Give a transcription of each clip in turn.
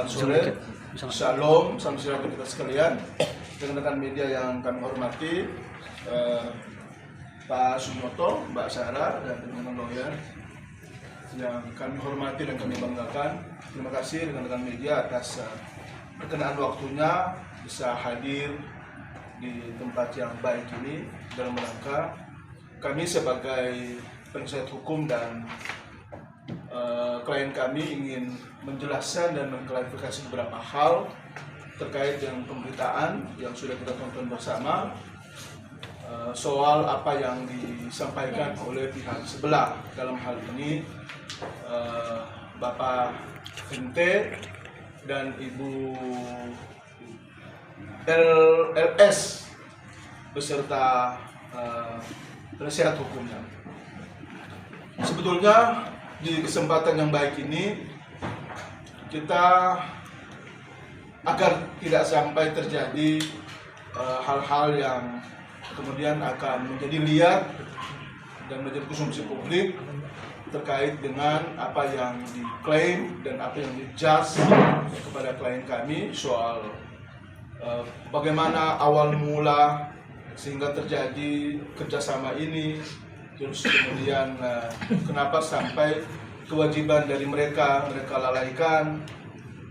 Selamat sore, Shalom, salam sejahtera kita sekalian. Rekan-rekan media yang kami hormati, Pak Sumoto, Mbak Sarah, dan teman-teman lawyer yang kami hormati dan kami banggakan. Terima kasih rekan-rekan media atas perkenaan waktunya bisa hadir di tempat yang baik ini dalam rangka kami sebagai penasihat hukum dan klien kami ingin menjelaskan dan mengklarifikasi beberapa hal terkait dengan pemberitaan yang sudah kita tonton bersama soal apa yang disampaikan oleh pihak sebelah. Dalam hal ini Bapak NT dan Ibu LS beserta penasihat hukumnya. Sebetulnya di kesempatan yang baik ini kita agar tidak sampai terjadi hal-hal yang kemudian akan menjadi liar dan menjadi konsumsi publik terkait dengan apa yang diklaim dan apa yang dijudge kepada klien kami soal bagaimana awal mula sehingga terjadi kerjasama ini. Terus kemudian kenapa sampai kewajiban dari mereka lalaikan,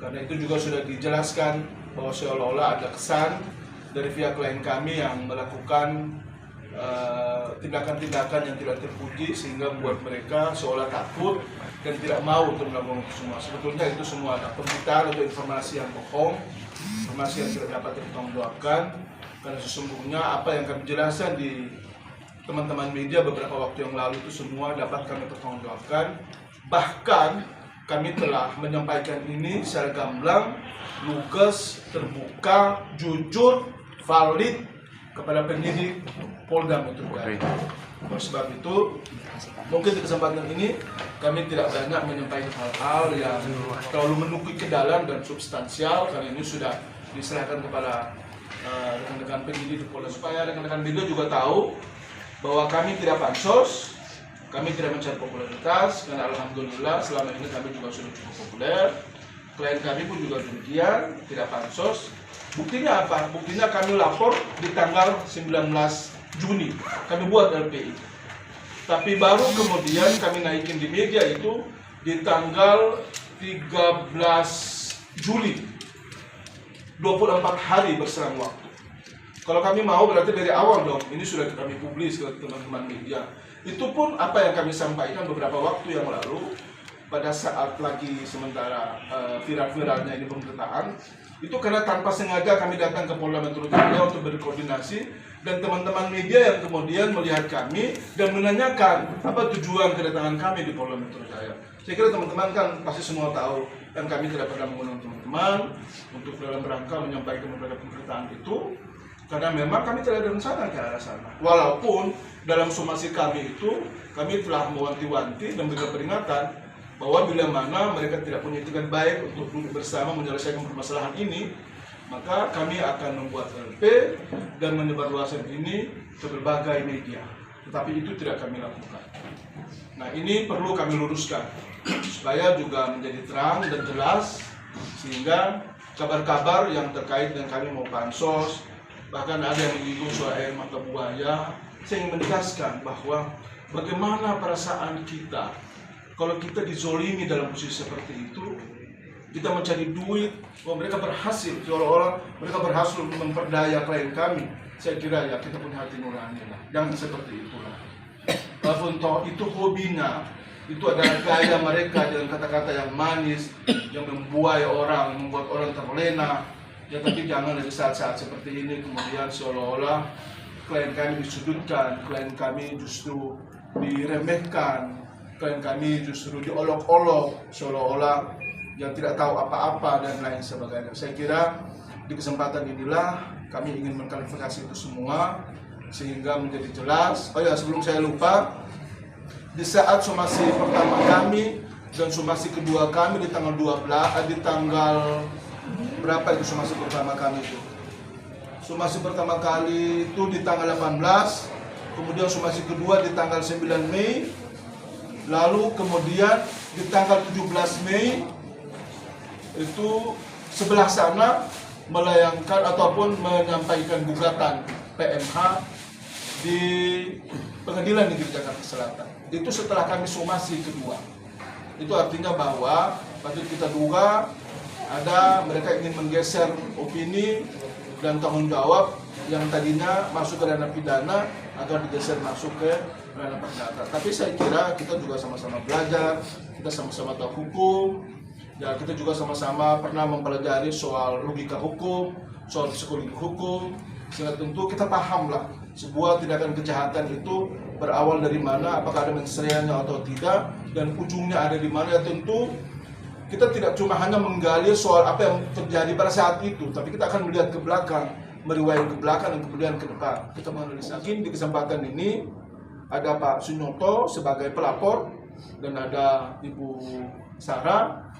karena itu juga sudah dijelaskan bahwa seolah-olah ada kesan dari pihak klien kami yang melakukan tindakan-tindakan yang tidak terpuji sehingga membuat mereka seolah takut dan tidak mau untuk melakukan itu semua. Sebetulnya itu semua adalah pemberitaan atau informasi yang bohong, informasi yang tidak dapat dipertanggungjawabkan, karena sesungguhnya apa yang kami jelaskan di teman-teman media beberapa waktu yang lalu itu semua dapat kami pertanggungjawabkan. Bahkan kami telah menyampaikan ini secara gamblang, lugas, terbuka, jujur, valid kepada penyidik Polda Metro Jaya. Oleh sebab itu, mungkin di kesempatan ini kami tidak banyak menyampaikan hal-hal yang terlalu menukik ke dalam dan substansial, karena ini sudah diserahkan kepada rekan-rekan penyidik di Polda, supaya rekan-rekan media juga tahu bahwa kami tidak pansos, kami tidak mencari popularitas, karena alhamdulillah selama ini kami juga sudah cukup populer. Klien kami pun juga demikian, tidak pansos. Buktinya apa? Buktinya kami lapor di tanggal 19 Juni, kami buat LPI. Tapi baru kemudian kami naikin di media itu di tanggal 13 Juli, 24 hari berselang waktu. Kalau kami mau berarti dari awal dong, ini sudah kami publis ke teman-teman media. Itu pun apa yang kami sampaikan beberapa waktu yang lalu, pada saat lagi sementara viral-viralnya ini pemberitaan, itu karena tanpa sengaja kami datang ke Polda Metro Jaya untuk berkoordinasi, dan teman-teman media yang kemudian melihat kami dan menanyakan apa tujuan kedatangan kami di Polda Metro Jaya. Saya kira teman-teman kan pasti semua tahu, dan kami tidak pernah mengundang teman-teman untuk dalam rangka menyampaikan beberapa pemberitaan itu, karena memang kami tidak ada rencana ke arah sana. Walaupun dalam somasi kami itu, kami telah mewanti-wanti dan memberikan peringatan bahwa bila mana mereka tidak punya itikat baik untuk duduk bersama menyelesaikan permasalahan ini, maka kami akan membuat LP dan menyebarluaskan ini ke berbagai media. Tetapi itu tidak kami lakukan. Nah, ini perlu kami luruskan supaya juga menjadi terang dan jelas, sehingga kabar-kabar yang terkait dengan kami mau pansos, bahkan ada yang menyinggung soal air mata buaya. Saya ingin menegaskan bahwa bagaimana perasaan kita kalau kita dizolimi dalam posisi seperti itu, kita mencari duit, bahwa mereka berhasil, seolah-olah mereka berhasil memperdaya klien kami. Saya kira ya kita punya hati nurani lah, jangan seperti itulah. Walaupun toh itu hobinya, itu adalah gaya mereka dengan kata-kata yang manis, yang membuai orang, membuat orang terlena. Ya, tapi jangan dari saat-saat seperti ini kemudian seolah-olah klien kami disudutkan, klien kami justru diremehkan, klien kami justru diolok-olok, seolah-olah yang tidak tahu apa-apa dan lain sebagainya. Saya kira di kesempatan inilah kami ingin mengklarifikasi itu semua sehingga menjadi jelas. Oh ya, sebelum saya lupa, di saat somasi pertama kami dan somasi kedua kami di tanggal 12, di tanggal berapa itu somasi pertama kami itu? Somasi pertama kali itu di tanggal 18, kemudian somasi kedua di tanggal 9 Mei, lalu kemudian di tanggal 17 Mei itu sebelah sana melayangkan ataupun menyampaikan gugatan PMH di Pengadilan Negeri Jakarta Selatan. Itu setelah kami somasi kedua. Itu artinya bahwa patut kita duga ada mereka ingin menggeser opini dan tanggung jawab yang tadinya masuk ke ranah pidana agar digeser masuk ke ranah perdata. Tapi saya kira kita juga sama-sama belajar, kita sama-sama tahu hukum, ya kita juga sama-sama pernah mempelajari soal logika hukum, soal psikologi hukum, sehingga tentu kita paham lah sebuah tindakan kejahatan itu berawal dari mana, apakah ada mensreanya atau tidak, dan ujungnya ada di mana. Ya tentu kita tidak cuma hanya menggali soal apa yang terjadi pada saat itu, tapi kita akan melihat ke belakang, meriwayat ke belakang dan kemudian ke depan. Kita menganalisa. Di kesempatan ini ada Pak Sunyoto sebagai pelapor dan ada Ibu Sarah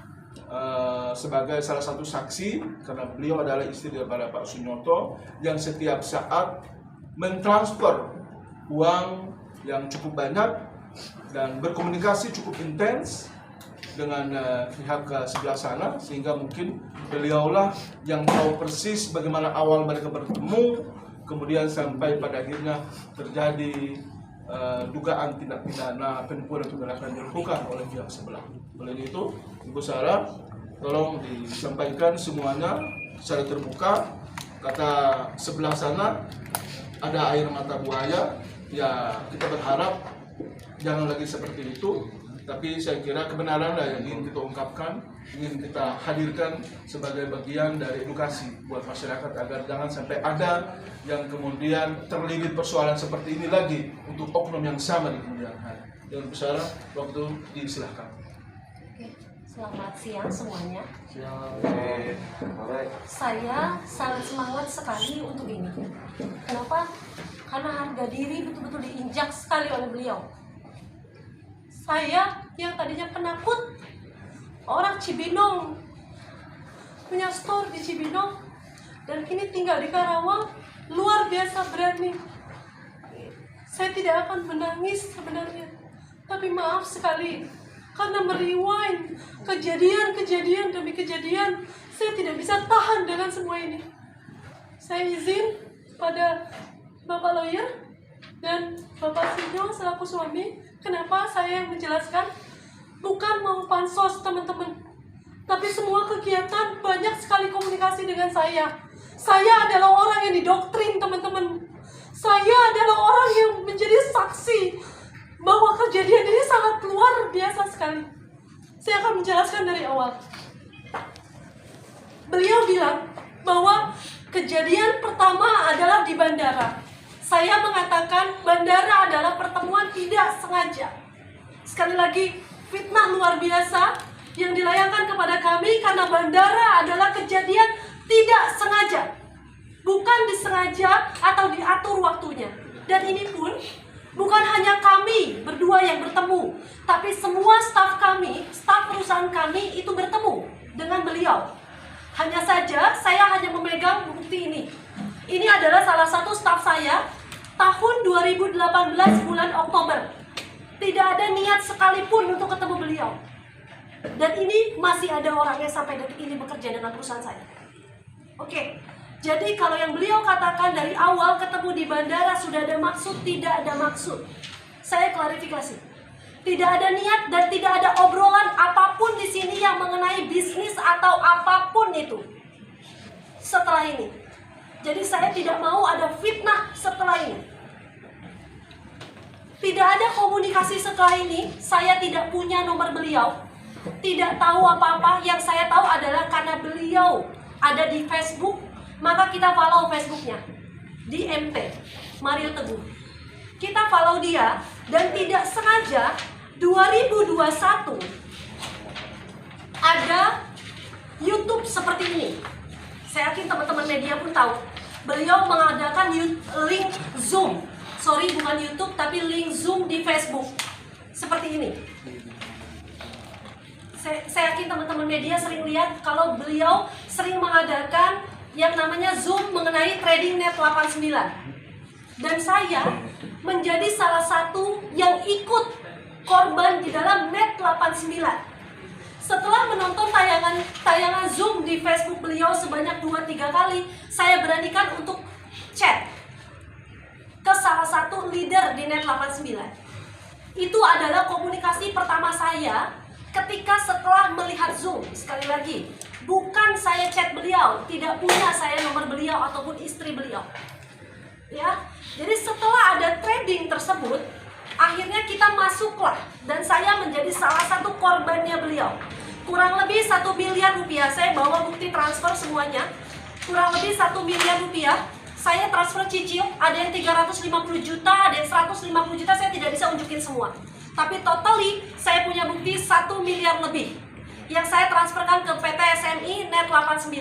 sebagai salah satu saksi, karena beliau adalah istri daripada Pak Sunyoto yang setiap saat mentransfer uang yang cukup banyak dan berkomunikasi cukup intens dengan pihak sebelah sana, sehingga mungkin beliaulah yang tahu persis bagaimana awal mereka bertemu, kemudian sampai pada akhirnya terjadi dugaan tindak pidana penipuan itu akan dilakukan oleh pihak sebelah. Oleh itu, Ibu Sarah, tolong disampaikan semuanya secara terbuka. Kata sebelah sana ada air mata buaya, ya kita berharap jangan lagi seperti itu. Tapi saya kira kebenaran lah yang ingin kita ungkapkan, ingin kita hadirkan sebagai bagian dari edukasi buat masyarakat agar jangan sampai ada yang kemudian terlilit persoalan seperti ini lagi untuk oknum yang sama di kemudian hari. Dengan besar waktu disilahkan. Oke, selamat siang semuanya. Siang. Saya sangat semangat sekali untuk ini. Kenapa? Karena harga diri betul-betul diinjak sekali oleh beliau. Saya yang tadinya penakut, orang Cibinong, punya store di Cibinong, dan kini tinggal di Karawang, luar biasa berani. Saya tidak akan menangis sebenarnya, tapi maaf sekali, karena merewind kejadian demi kejadian, saya tidak bisa tahan dengan semua ini. Saya izin pada Bapak lawyer dan Bapak Sinyo selaku suami, kenapa saya menjelaskan bukan mau pansos teman-teman, tapi semua kegiatan banyak sekali komunikasi dengan saya. Saya adalah orang yang didoktrin teman-teman. Saya adalah orang yang menjadi saksi bahwa kejadian ini sangat luar biasa sekali. Saya akan menjelaskan dari awal. Beliau bilang bahwa kejadian pertama adalah di bandara. Saya mengatakan bandara adalah pertemuan tidak sengaja. Sekali lagi, fitnah luar biasa yang dilayangkan kepada kami karena bandara adalah kejadian tidak sengaja. Bukan disengaja atau diatur waktunya. Dan ini pun bukan hanya kami berdua yang bertemu, tapi semua staf kami, staf perusahaan kami itu bertemu dengan beliau. Hanya saja saya hanya memegang bukti ini. Ini adalah salah satu staf saya tahun 2018 bulan Oktober. Tidak ada niat sekalipun untuk ketemu beliau. Dan ini masih ada orangnya sampai detik ini bekerja dengan perusahaan saya. Oke, jadi kalau yang beliau katakan dari awal ketemu di bandara sudah ada maksud, tidak ada maksud. Saya klarifikasi. Tidak ada niat dan tidak ada obrolan apapun di sini yang mengenai bisnis atau apapun itu. Setelah ini. Jadi saya tidak mau ada fitnah setelah ini. Tidak ada komunikasi setelah ini. Saya tidak punya nomor beliau. Tidak tahu apa-apa. Yang saya tahu adalah karena beliau ada di Facebook, maka kita follow Facebooknya. Di MT, Mario Teguh. Kita follow dia dan tidak sengaja 2021 ada YouTube seperti ini. Saya yakin teman-teman media pun tahu. Beliau mengadakan link Zoom. Sorry, bukan YouTube, tapi link Zoom di Facebook. Seperti ini. Saya yakin teman-teman media sering lihat kalau beliau sering mengadakan yang namanya Zoom mengenai trading net 89. Dan saya menjadi salah satu yang ikut korban di dalam net 89. Setelah menonton nonton tayangan Zoom di Facebook beliau sebanyak 2-3 kali, saya beranikan untuk chat ke salah satu leader di Net 89. Itu adalah komunikasi pertama saya ketika setelah melihat Zoom. Sekali lagi, bukan saya chat beliau, tidak punya saya nomor beliau ataupun istri beliau. Ya, jadi setelah ada trading tersebut, akhirnya kita masuklah dan saya menjadi salah satu korbannya beliau. Kurang lebih 1 miliar rupiah, saya bawa bukti transfer semuanya. Kurang lebih 1 miliar rupiah, saya transfer cicil, ada yang 350 juta, ada yang 150 juta, saya tidak bisa unjukin semua. Tapi totally, saya punya bukti 1 miliar lebih yang saya transferkan ke PT SMI Net 89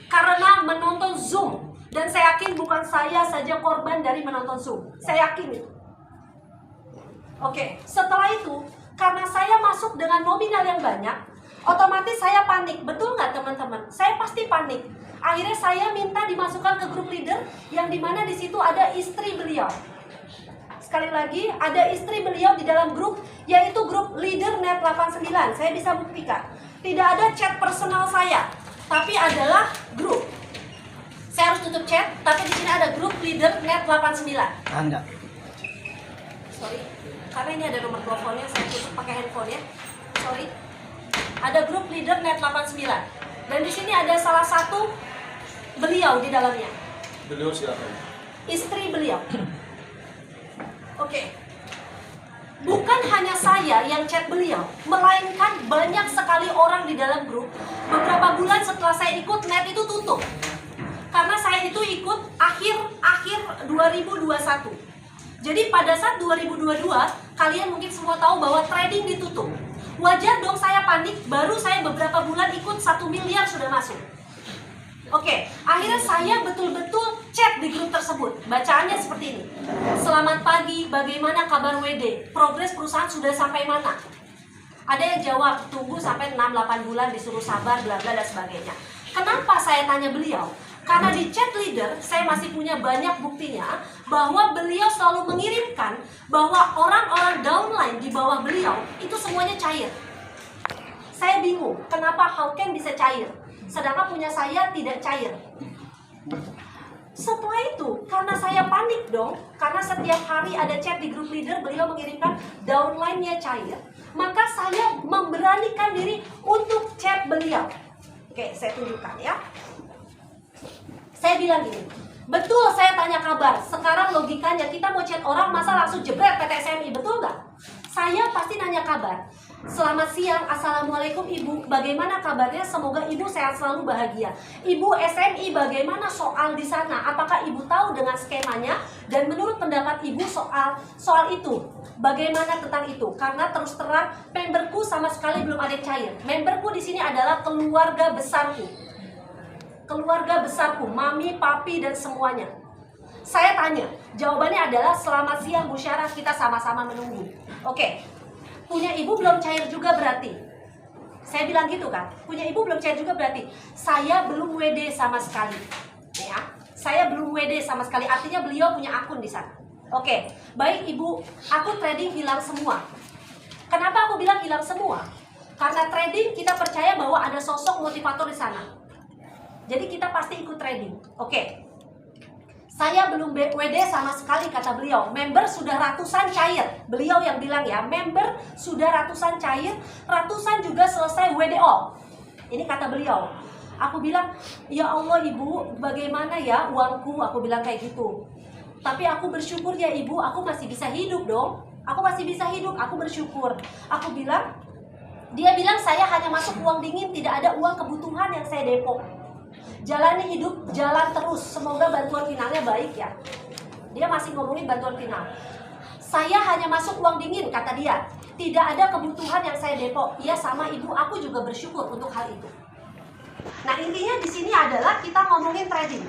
karena menonton Zoom. Dan saya yakin bukan saya saja korban dari menonton Zoom. Saya yakin itu. Oke, setelah itu, karena saya masuk dengan nominal yang banyak, otomatis saya panik. Betul nggak teman-teman? Saya pasti panik. Akhirnya saya minta dimasukkan ke grup leader, yang dimana di situ ada istri beliau. Sekali lagi, ada istri beliau di dalam grup, yaitu grup leader Net 89. Saya bisa buktikan. Tidak ada chat personal saya, tapi adalah grup. Saya harus tutup chat, tapi di sini ada grup leader Net 89. Enggak. Sorry, karena ini ada nomor teleponnya, saya tutup pakai handphone ya. Sorry. Ada grup leader Net 89. Dan di sini ada salah satu beliau di dalamnya. Beliau siapa? Istri beliau. Oke. Bukan hanya saya yang chat beliau, melainkan banyak sekali orang di dalam grup. Beberapa bulan setelah saya ikut, net itu tutup. Karena saya itu ikut akhir 2021. Jadi pada saat 2022, kalian mungkin semua tahu bahwa trading ditutup. Wajar dong saya panik, baru saya beberapa bulan ikut 1 miliar sudah masuk. Oke, akhirnya saya betul-betul chat di grup tersebut. Bacaannya seperti ini. Selamat pagi, bagaimana kabar WD? Progres perusahaan sudah sampai mana? Ada yang jawab, tunggu sampai 6-8 bulan disuruh sabar, bla bla dan sebagainya. Kenapa saya tanya beliau? Karena di chat leader, saya masih punya banyak buktinya bahwa beliau selalu mengirimkan bahwa orang-orang downline di bawah beliau itu semuanya cair. Saya bingung, kenapa Hawken bisa cair? Sedangkan punya saya tidak cair. Setelah itu, karena saya panik dong, karena setiap hari ada chat di grup leader, beliau mengirimkan downline-nya cair, maka saya memberanikan diri untuk chat beliau. Oke, saya tunjukkan ya. Saya bilang gini, betul saya tanya kabar. Sekarang logikanya kita mau chat orang masa langsung jebret PT SMI, betul nggak? Saya pasti nanya kabar. Selamat siang, assalamualaikum ibu. Bagaimana kabarnya? Semoga ibu sehat selalu, bahagia. Ibu SMI, bagaimana soal di sana? Apakah ibu tahu dengan skemanya? Dan menurut pendapat ibu soal itu, bagaimana tentang itu? Karena terus terang memberku sama sekali belum ada yang cair. Memberku di sini adalah keluarga besarku. Keluarga besarku, mami, papi, dan semuanya. Saya tanya, jawabannya adalah selamat siang Bu Syarah, kita sama-sama menunggu. Oke, punya ibu belum cair juga berarti. Saya bilang gitu kan, punya ibu belum cair juga berarti. Saya belum WD sama sekali. Ya, saya belum WD sama sekali, artinya beliau punya akun di sana. Oke, baik ibu, aku trading hilang semua. Kenapa aku bilang hilang semua? Karena trading kita percaya bahwa ada sosok motivator di sana. Jadi kita pasti ikut trading. Oke. Saya belum WD sama sekali kata beliau. Member sudah ratusan cair. Beliau yang bilang ya, member sudah ratusan cair, ratusan juga selesai WD all. Ini kata beliau. Aku bilang, ya Allah ibu, bagaimana ya uangku? Aku bilang kayak gitu. Tapi aku bersyukur ya ibu, aku masih bisa hidup dong. Aku masih bisa hidup, aku bersyukur. Aku bilang, dia bilang saya hanya masuk uang dingin, tidak ada uang kebutuhan yang saya depo. Jalani hidup, jalan terus. Semoga bantuan finalnya baik ya. Dia masih ngomongin bantuan final. Saya hanya masuk uang dingin, kata dia. Tidak ada kebutuhan yang saya depo. Iya sama ibu, aku juga bersyukur untuk hal itu. Nah intinya di sini adalah kita ngomongin trading.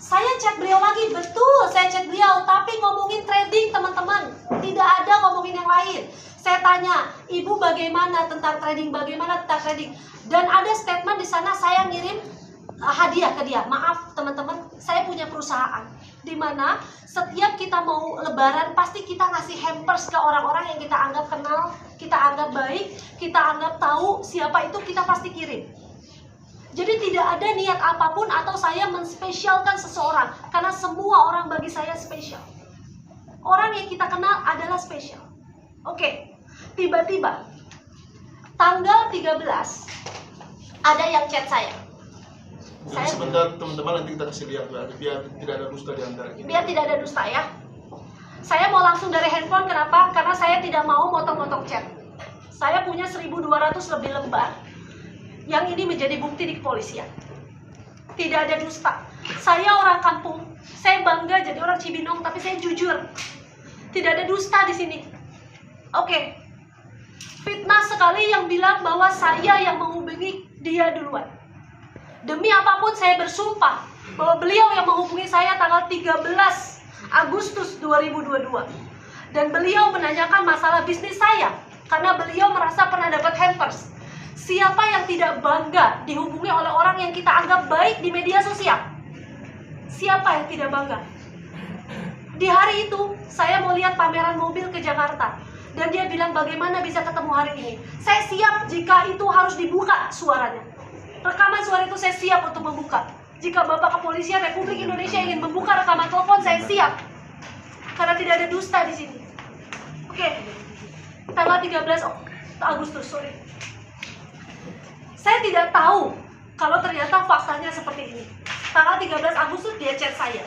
Saya chat beliau lagi, betul saya chat beliau, tapi ngomongin trading teman-teman. Tidak ada ngomongin yang lain. Saya tanya, ibu bagaimana tentang trading, bagaimana tentang trading. Dan ada statement di sana saya ngirim hadiah ke dia. Maaf teman-teman, saya punya perusahaan. dimana setiap kita mau lebaran pasti kita ngasih hampers ke orang-orang yang kita anggap kenal, kita anggap baik, kita anggap tahu siapa itu, kita pasti kirim. Jadi tidak ada niat apapun atau saya menspesialkan seseorang, karena semua orang bagi saya spesial. Orang yang kita kenal adalah spesial. Oke, tiba-tiba tanggal 13 ada yang chat saya. Jadi sebentar teman-teman, nanti kita kasih lihat biar tidak ada dusta di antara kita. Biar tidak ada dusta ya. Saya mau langsung dari handphone, kenapa? Karena saya tidak mau motong-motong chat. Saya punya 1.200 lebih lembar. Yang ini menjadi bukti di kepolisian. Tidak ada dusta. Saya orang kampung. Saya bangga jadi orang Cibinong, tapi saya jujur. Tidak ada dusta di sini. Oke. Fitnah sekali yang bilang bahwa saya yang menghubungi dia duluan. Demi apapun saya bersumpah bahwa beliau yang menghubungi saya tanggal 13 Agustus 2022. Dan beliau menanyakan masalah bisnis saya karena beliau merasa pernah dapat hampers. Siapa yang tidak bangga dihubungi oleh orang yang kita anggap baik di media sosial? Siapa yang tidak bangga? Di hari itu saya mau lihat pameran mobil ke Jakarta. Dan dia bilang bagaimana bisa ketemu hari ini. Saya siap jika itu harus dibuka suaranya. Rekaman suara itu saya siap untuk membuka. Jika Bapak Kepolisian Republik Indonesia ingin membuka rekaman telepon, saya siap. Karena tidak ada dusta di sini. Oke. Tanggal 13 Agustus, sorry. Saya tidak tahu kalau ternyata faktanya seperti ini. Tanggal 13 Agustus dia chat saya.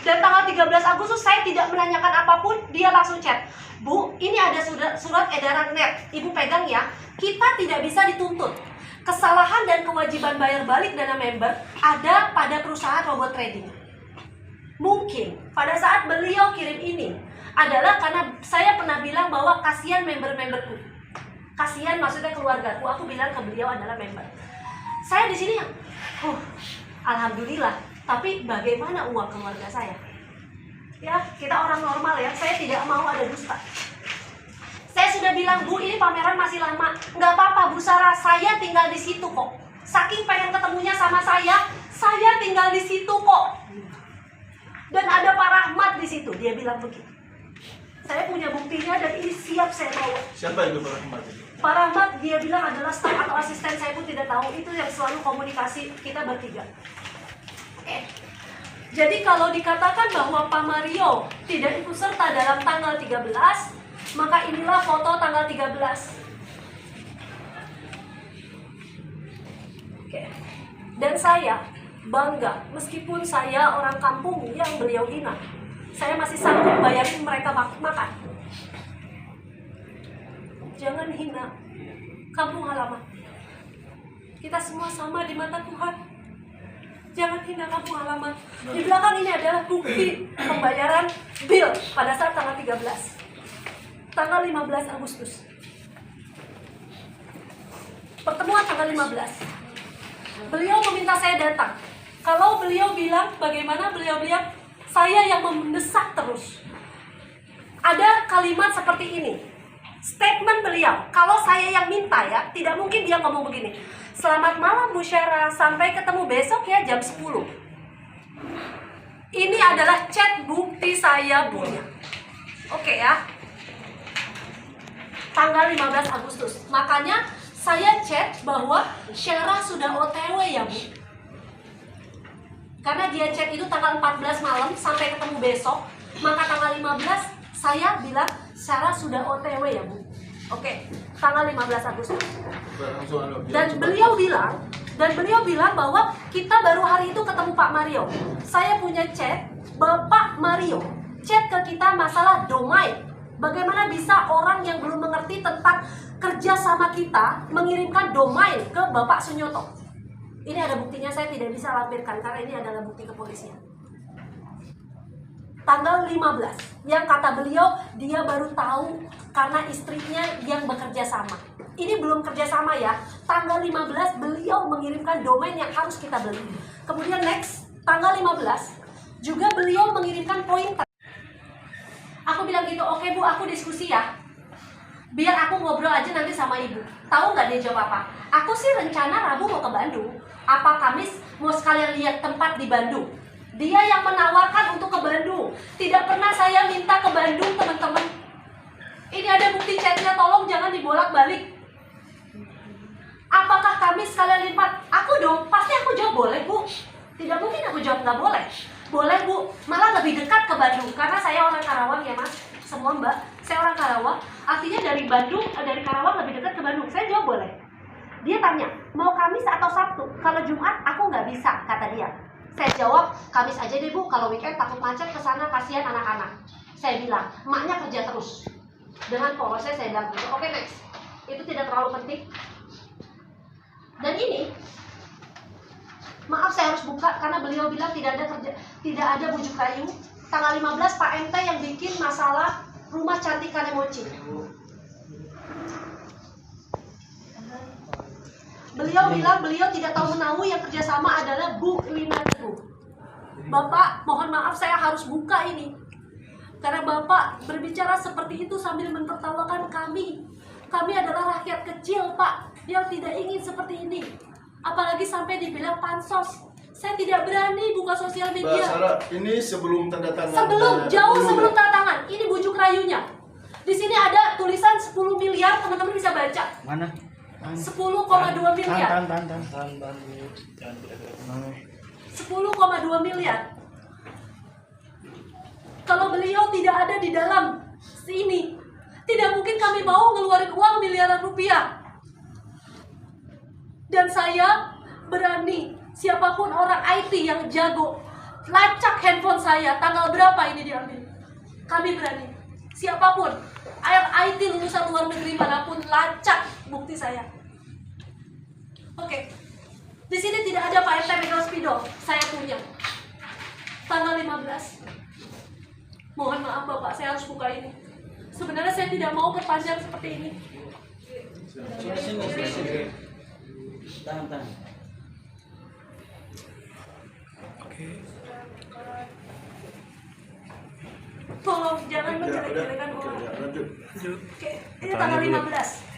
Dan tanggal 13 Agustus saya tidak menanyakan apapun, dia langsung chat. Bu, ini ada surat edaran net. Ibu pegang ya. Kita tidak bisa dituntut. Kesalahan dan kewajiban bayar balik dana member ada pada perusahaan robot trading. Mungkin pada saat beliau kirim ini adalah karena saya pernah bilang bahwa kasihan member-memberku. Kasihan maksudnya keluargaku. Aku bilang ke beliau adalah member. Saya di sini alhamdulillah. Tapi bagaimana uang keluarga saya? Ya, kita orang normal ya. Saya tidak mau ada dusta. Saya sudah bilang, Bu, ini pameran masih lama. Nggak apa-apa, Bu Sarah, saya tinggal di situ kok. Saking pengen ketemunya sama saya tinggal di situ kok. Dan ada Pak Rahmat di situ. Dia bilang begitu. Saya punya buktinya dan ini siap saya bawa. Siapa itu Pak Rahmat? Pak Rahmat, dia bilang adalah staf atau asisten, saya pun tidak tahu. Itu yang selalu komunikasi kita bertiga. Jadi kalau dikatakan bahwa Pak Mario tidak ikut serta dalam tanggal 13, maka inilah foto tanggal 13. Oke. Dan saya bangga, meskipun saya orang kampung yang beliau hina, saya masih sanggup bayarin mereka makan. Jangan hina kampung halaman. Kita semua sama di mata Tuhan. Jangan hina kampung halaman. Di belakang ini adalah bukti pembayaran bill pada saat tanggal 13. Tanggal 15 Agustus. Pertemuan tanggal 15. Beliau meminta saya datang. Kalau beliau bilang, bagaimana beliau bilang, saya yang mendesak terus. Ada kalimat seperti ini. Statement beliau, kalau saya yang minta ya, tidak mungkin dia ngomong begini. Selamat malam Bu Syara, sampai ketemu besok ya jam 10. Ini adalah chat bukti saya punya. Oke ya. Tanggal 15 Agustus. Makanya saya chat bahwa Syara sudah OTW ya Bu. Karena dia chat itu tanggal 14 malam sampai ketemu besok. Maka tanggal 15 saya bilang Syara sudah OTW ya Bu. Oke, tanggal 15 Agustus. Dan beliau bilang bahwa kita baru hari itu ketemu Pak Mario. Saya punya chat Bapak Mario chat ke kita masalah domain. Bagaimana bisa orang yang belum mengerti tentang kerja sama kita mengirimkan domain ke Bapak Sunyoto. Ini ada buktinya, saya tidak bisa lampirkan karena ini adalah bukti kepolisian. Tanggal 15, yang kata beliau dia baru tahu karena istrinya yang bekerja sama. Ini belum kerja sama ya. Tanggal 15 beliau mengirimkan domain yang harus kita beli. Kemudian next, tanggal 15 juga beliau mengirimkan pointer. Aku bilang gitu, oke Bu, aku diskusi ya. Biar aku ngobrol aja nanti sama ibu. Tahu nggak dia jawab apa? Aku sih rencana Rabu mau ke Bandung. Apa Kamis mau sekalian lihat tempat di Bandung. Dia yang menawarkan untuk ke Bandung. Tidak pernah saya minta ke Bandung, teman-teman. Ini ada bukti chatnya, tolong jangan dibolak-balik. Apakah kami sekalian lipat? Aku dong, pasti aku jawab boleh bu. Tidak mungkin aku jawab nggak boleh. Boleh bu, malah lebih dekat ke Bandung. Karena saya orang Karawang ya mas, semua mbak. Saya orang Karawang, artinya dari Bandung, dari Karawang lebih dekat ke Bandung. Saya jawab boleh. Dia tanya, mau Kamis atau Sabtu? Kalau Jumat aku nggak bisa, kata dia. Saya jawab, Kamis aja deh bu, kalau weekend takut macet ke sana, kasihan anak-anak. Saya bilang, emaknya kerja terus. Dengan polosnya saya bilang gitu, oke next. Itu tidak terlalu penting. Dan ini, maaf saya harus buka karena beliau bilang tidak ada bujuk rayu. Tanggal 15 Pak MT yang bikin masalah rumah cantik Kanemochi. Beliau bilang beliau tidak tahu menahu, yang kerjasama adalah Bu Lina Teguh. Bapak, mohon maaf saya harus buka ini. Karena Bapak berbicara seperti itu sambil mentertawakan kami. Kami adalah rakyat kecil, Pak, yang tidak ingin seperti ini. Apalagi sampai dibilang pansos. Saya tidak berani buka sosial media. Mbak Sarah, ini sebelum tanda tangan. Jauh sebelum tanda tangan. Ini bujuk rayunya. Di sini ada tulisan 10 miliar, teman-teman bisa baca. Mana? 10,2 miliar. 10,2 miliar. Kalau beliau tidak ada di dalam sini, tidak mungkin kami mau ngeluarin uang miliaran rupiah. Dan saya berani, siapapun orang IT yang jago, lacak handphone saya, tanggal berapa ini diambil. Kami berani, siapapun, IT lulusan luar negeri manapun, lacak bukti saya. Oke, di sini tidak ada Pak RT megang spidol, saya punya. Tanggal 15. Mohon maaf Bapak, saya harus buka ini. Sebenarnya saya tidak mau perpanjang seperti ini. Tahan. Tolong jangan menjelek-jelekan orang. Oke, ini tanggal 15.